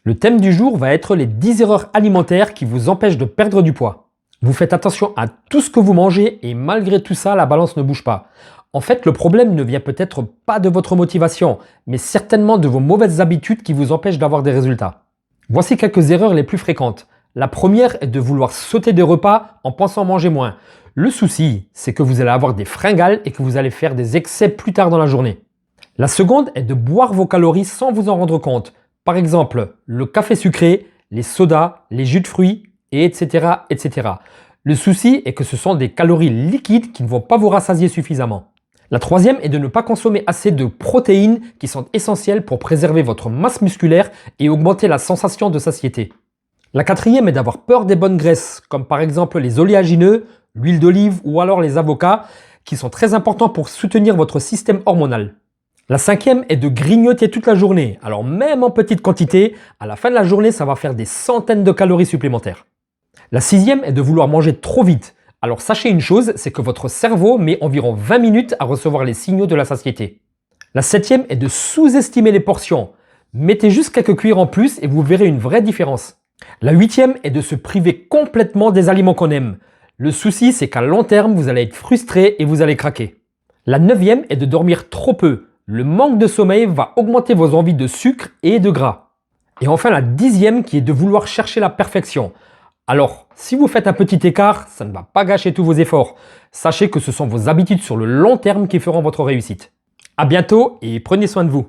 Le thème du jour va être les 10 erreurs alimentaires qui vous empêchent de perdre du poids. Vous faites attention à tout ce que vous mangez et malgré tout ça, la balance ne bouge pas. En fait, le problème ne vient peut-être pas de votre motivation, mais certainement de vos mauvaises habitudes qui vous empêchent d'avoir des résultats. Voici quelques erreurs les plus fréquentes. La première est de vouloir sauter des repas en pensant manger moins. Le souci, c'est que vous allez avoir des fringales et que vous allez faire des excès plus tard dans la journée. La seconde est de boire vos calories sans vous en rendre compte. Par exemple, le café sucré, les sodas, les jus de fruits, etc., etc. Le souci est que ce sont des calories liquides qui ne vont pas vous rassasier suffisamment. La troisième est de ne pas consommer assez de protéines qui sont essentielles pour préserver votre masse musculaire et augmenter la sensation de satiété. La quatrième est d'avoir peur des bonnes graisses, comme par exemple les oléagineux, l'huile d'olive ou alors les avocats, qui sont très importants pour soutenir votre système hormonal. La cinquième est de grignoter toute la journée. Alors même en petite quantité, à la fin de la journée, ça va faire des centaines de calories supplémentaires. La sixième est de vouloir manger trop vite. Alors sachez une chose, c'est que votre cerveau met environ 20 minutes à recevoir les signaux de la satiété. La septième est de sous-estimer les portions. Mettez juste quelques cuillères en plus et vous verrez une vraie différence. La huitième est de se priver complètement des aliments qu'on aime. Le souci, c'est qu'à long terme, vous allez être frustré et vous allez craquer. La neuvième est de dormir trop peu. Le manque de sommeil va augmenter vos envies de sucre et de gras. Et enfin la dixième qui est de vouloir chercher la perfection. Alors, si vous faites un petit écart, ça ne va pas gâcher tous vos efforts. Sachez que ce sont vos habitudes sur le long terme qui feront votre réussite. À bientôt et prenez soin de vous.